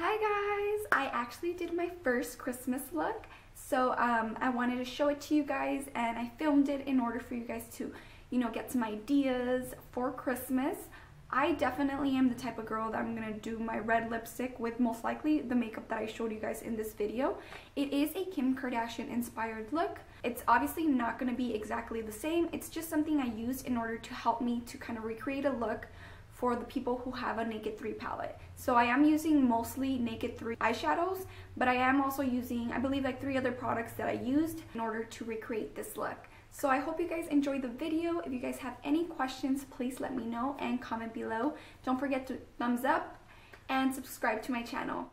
Hi guys! I actually did my first Christmas look, so I wanted to show it to you guys, and I filmed it in order for you guys to, get some ideas for Christmas. I definitely am the type of girl that I'm going to do my red lipstick with most likely the makeup that I showed you guys in this video. It is a Kim Kardashian inspired look. It's obviously not going to be exactly the same. It's just something I used in order to help me to kind of recreate a look for the people who have a Naked 3 palette. So I am using mostly Naked 3 eyeshadows, but I am also using, I believe, like 3 other products that I used in order to recreate this look. So I hope you guys enjoyed the video. If you guys have any questions, please let me know and comment below. Don't forget to thumbs up and subscribe to my channel.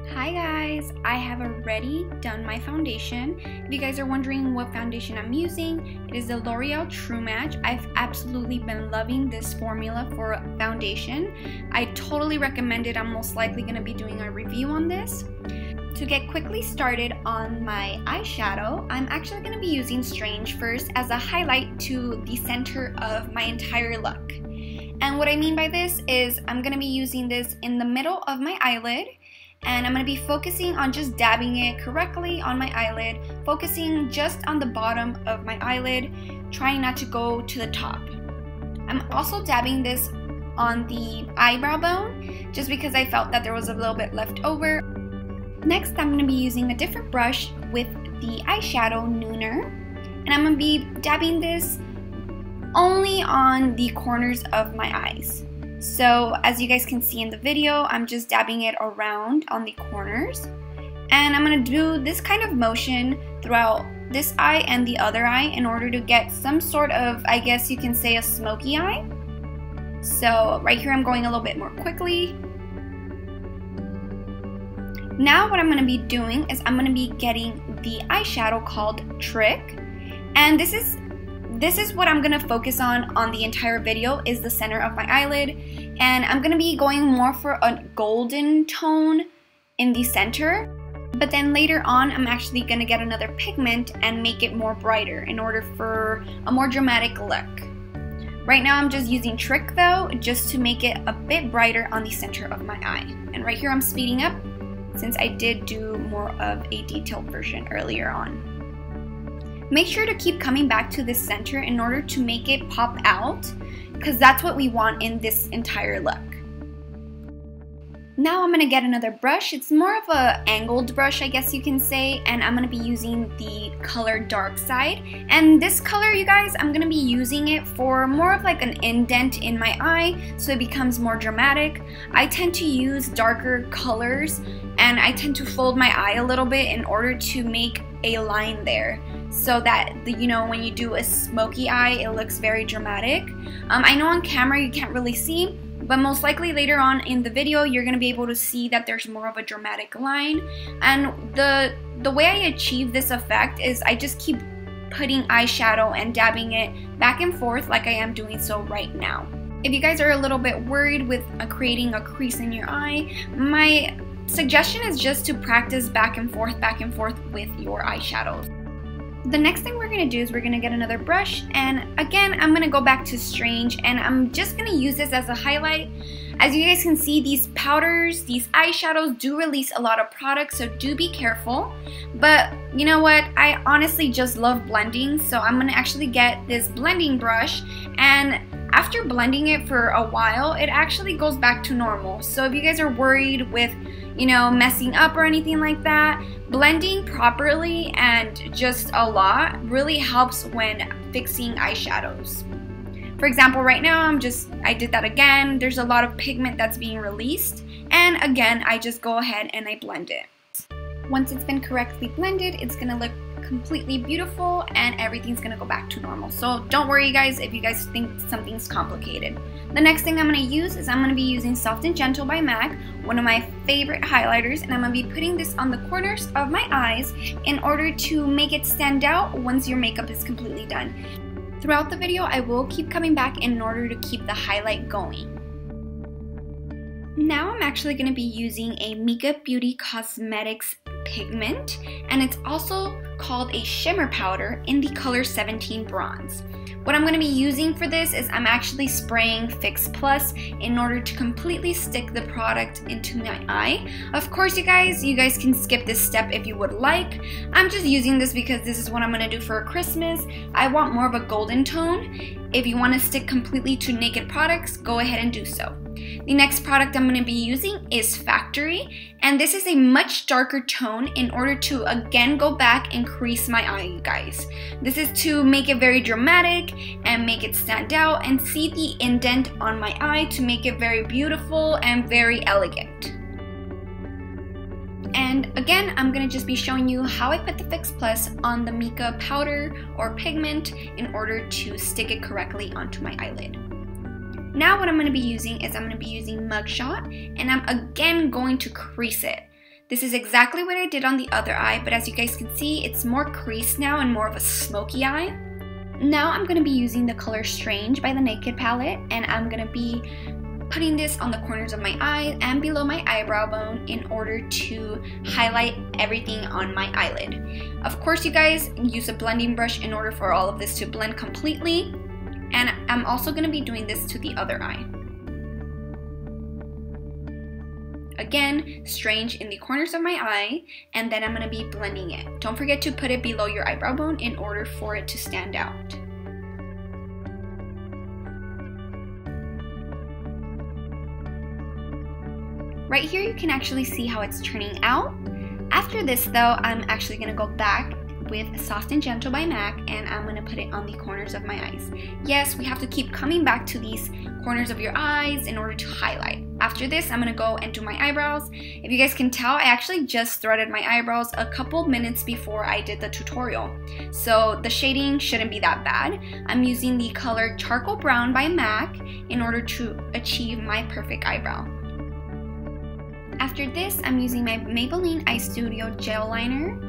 Hi guys, I have already done my foundation. If you guys are wondering what foundation I'm using, it is the L'Oreal True Match. I've absolutely been loving this formula for foundation. I totally recommend it. I'm most likely going to be doing a review on this. To get quickly started on my eyeshadow, I'm actually going to be using Strange first as a highlight to the center of my entire look. And what I mean by this is I'm going to be using this in the middle of my eyelid, and I'm going to be focusing on just dabbing it correctly on my eyelid, focusing just on the bottom of my eyelid, trying not to go to the top. I'm also dabbing this on the eyebrow bone just because I felt that there was a little bit left over. Next, I'm going to be using a different brush with the eyeshadow Nooner, and I'm going to be dabbing this only on the corners of my eyes. So as you guys can see in the video, I'm just dabbing it around on the corners, and I'm going to do this kind of motion throughout this eye and the other eye in order to get some sort of, I guess you can say, a smoky eye. So right here I'm going a little bit more quickly. Now what I'm going to be doing is I'm going to be getting the eyeshadow called Trick, and this is what I'm going to focus on the entire video, is the center of my eyelid, and I'm going to be going more for a golden tone in the center, but then later on I'm actually going to get another pigment and make it more brighter in order for a more dramatic look. Right now I'm just using Trick though, just to make it a bit brighter on the center of my eye. And right here I'm speeding up, since I did do more of a detailed version earlier on. Make sure to keep coming back to this center in order to make it pop out, because that's what we want in this entire look. Now I'm going to get another brush. It's more of a angled brush, I guess you can say, and I'm going to be using the color Darkside. And this color, you guys, I'm going to be using it for more of like an indent in my eye, so it becomes more dramatic. I tend to use darker colors, and I tend to fold my eye a little bit in order to make a line there, so that when you do a smoky eye, it looks very dramatic. I know on camera you can't really see, but most likely later on in the video you're going to be able to see that there's more of a dramatic line. And the way I achieve this effect is I just keep putting eyeshadow and dabbing it back and forth like I am doing so right now. If you guys are a little bit worried with creating a crease in your eye, my suggestion is just to practice back and forth with your eyeshadows. The next thing we're going to do is we're going to get another brush, and again I'm going to go back to Strange, and I'm just going to use this as a highlight. As you guys can see, these powders, these eyeshadows do release a lot of product, so do be careful. But you know what, I honestly just love blending, so I'm going to actually get this blending brush, and after blending it for a while, it actually goes back to normal. So if you guys are worried with messing up or anything like that, blending properly and just a lot really helps when fixing eyeshadows. For example, right now I did that again. There's a lot of pigment that's being released, and again I just go ahead and I blend it. Once it's been correctly blended, it's gonna look completely beautiful and everything's gonna go back to normal. So don't worry guys if you guys think something's complicated. The next thing I'm gonna use is I'm gonna be using Soft and Gentle by MAC, one of my favorite highlighters, and I'm gonna be putting this on the corners of my eyes in order to make it stand out once your makeup is completely done. Throughout the video I will keep coming back in order to keep the highlight going. Now I'm actually going to be using a Mica Beauty Cosmetics pigment, and it's also called a shimmer powder in the color 17 Bronze. What I'm going to be using for this is I'm actually spraying Fix Plus in order to completely stick the product into my eye. Of course, you guys can skip this step if you would like. I'm just using this because this is what I'm going to do for Christmas. I want more of a golden tone. If you want to stick completely to naked products, go ahead and do so. The next product I'm going to be using is Factory, and this is a much darker tone in order to again go back and crease my eye, you guys. This is to make it very dramatic and make it stand out and see the indent on my eye to make it very beautiful and very elegant. And again, I'm going to just be showing you how I put the Fix Plus on the Mica powder or pigment in order to stick it correctly onto my eyelid. Now what I'm going to be using is I'm going to be using Mugshot, and I'm again going to crease it. This is exactly what I did on the other eye, but as you guys can see, it's more creased now and more of a smoky eye. Now I'm going to be using the color Strange by the Naked palette, and I'm going to be putting this on the corners of my eye and below my eyebrow bone in order to highlight everything on my eyelid. Of course, you guys use a blending brush in order for all of this to blend completely. And I'm also going to be doing this to the other eye. Again, Strange in the corners of my eye, and then I'm going to be blending it. Don't forget to put it below your eyebrow bone in order for it to stand out. Right here you can actually see how it's turning out. After this though, I'm actually going to go back with Soft and Gentle by MAC, and I'm going to put it on the corners of my eyes. Yes, we have to keep coming back to these corners of your eyes in order to highlight. After this, I'm going to go and do my eyebrows. If you guys can tell, I actually just threaded my eyebrows a couple minutes before I did the tutorial. So the shading shouldn't be that bad. I'm using the color Charcoal Brown by MAC in order to achieve my perfect eyebrow. After this, I'm using my Maybelline Eyestudio Gel Liner.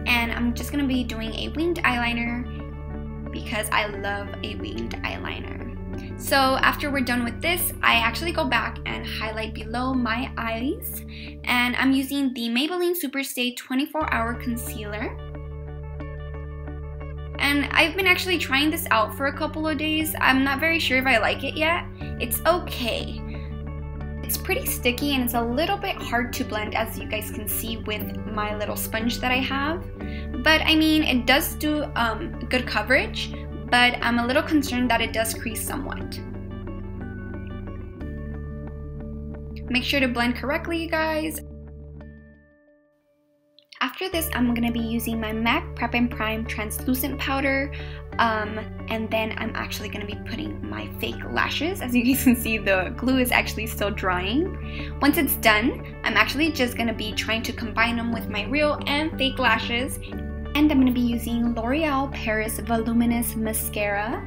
And I'm just going to be doing a winged eyeliner because I love a winged eyeliner. So after we're done with this, I actually go back and highlight below my eyes. And I'm using the Maybelline Superstay 24-Hour Concealer. And I've been actually trying this out for a couple of days. I'm not very sure if I like it yet. It's okay. It's pretty sticky and it's a little bit hard to blend, as you guys can see with my little sponge that I have. But I mean, it does do good coverage, but I'm a little concerned that it does crease somewhat. Make sure to blend correctly, you guys. After this, I'm going to be using my MAC Prep and Prime Translucent Powder, and then I'm actually going to be putting my fake lashes. As you guys can see, the glue is actually still drying. Once it's done, I'm actually just going to be trying to combine them with my real and fake lashes, and I'm going to be using L'Oreal Paris Voluminous Mascara.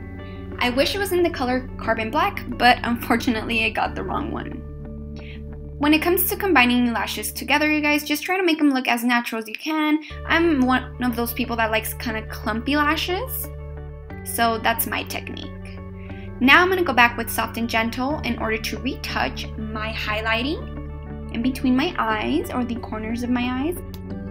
I wish it was in the color Carbon Black, but unfortunately I got the wrong one. When it comes to combining lashes together, you guys, just try to make them look as natural as you can. I'm one of those people that likes kind of clumpy lashes, so that's my technique. Now I'm going to go back with Soft and Gentle in order to retouch my highlighting in between my eyes or the corners of my eyes.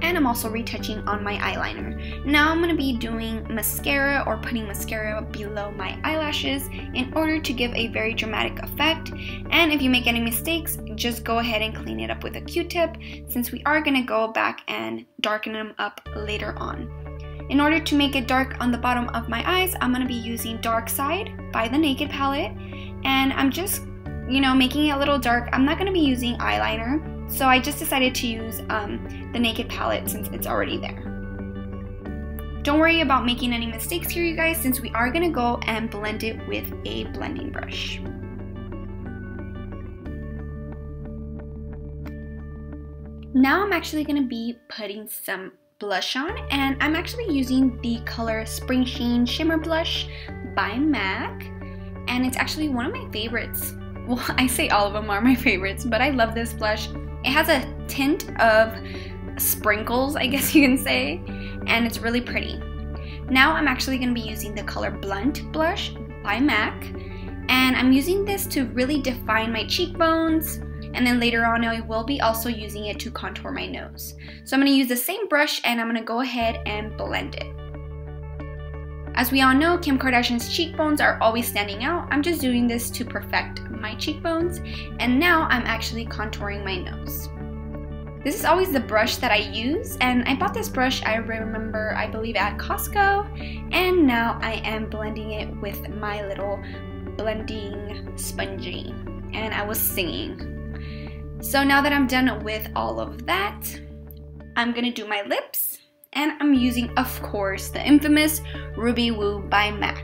And I'm also retouching on my eyeliner. Now I'm going to be doing mascara or putting mascara below my eyelashes in order to give a very dramatic effect. And if you make any mistakes, just go ahead and clean it up with a Q-tip, since we are going to go back and darken them up later on. In order to make it dark on the bottom of my eyes, I'm going to be using Darkside by the Naked palette. And I'm just, making it a little dark. I'm not going to be using eyeliner. So I just decided to use the Naked palette since it's already there. Don't worry about making any mistakes here, you guys, since we are going to go and blend it with a blending brush. Now I'm actually going to be putting some blush on, and I'm actually using the color SpringSheen Shimmer Blush by MAC, and it's actually one of my favorites. Well, I say all of them are my favorites, but I love this blush. It has a tint of sprinkles, I guess you can say, and it's really pretty. Now I'm actually going to be using the color Blunt Blush by MAC, and I'm using this to really define my cheekbones and then later on I will be also using it to contour my nose. So I'm going to use the same brush and I'm going to go ahead and blend it. As we all know, Kim Kardashian's cheekbones are always standing out. I'm just doing this to perfect my cheekbones, and now I'm actually contouring my nose. This is always the brush that I use, and I bought this brush, I remember, I believe at Costco, and now I am blending it with my little blending spongy, and I was singing. So now that I'm done with all of that, I'm gonna do my lips, and I'm using, of course, the infamous RubyWoo by MAC.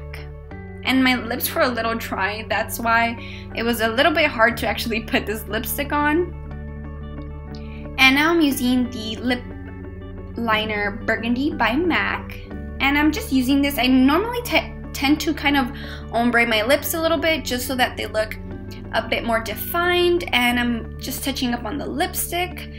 And my lips were a little dry, that's why it was a little bit hard to actually put this lipstick on. And now I'm using the lip liner Burgundy by MAC, and I'm just using this. I normally tend to kind of ombre my lips a little bit just so that they look a bit more defined, and I'm just touching up on the lipstick.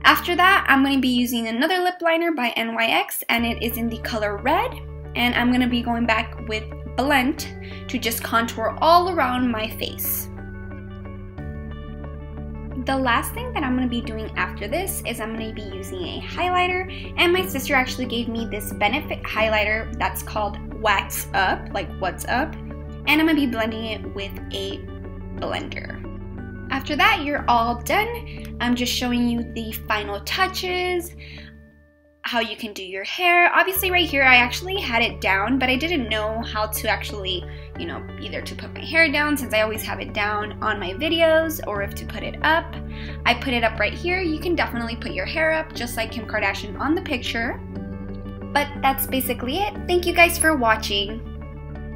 After that, I'm going to be using another lip liner by NYX, and it is in the color Red, and I'm going to be going back with Blend to just contour all around my face. The last thing that I'm going to be doing after this is I'm going to be using a highlighter, and my sister actually gave me this Benefit highlighter that's called Wax Up, like What's Up, and I'm going to be blending it with a blender. After that, you're all done. I'm just showing you the final touches, how you can do your hair. Obviously right here I actually had it down, but I didn't know how to actually, you know, either to put my hair down since I always have it down on my videos, or if to put it up. I put it up right here. You can definitely put your hair up just like Kim Kardashian on the picture. But that's basically it. Thank you guys for watching.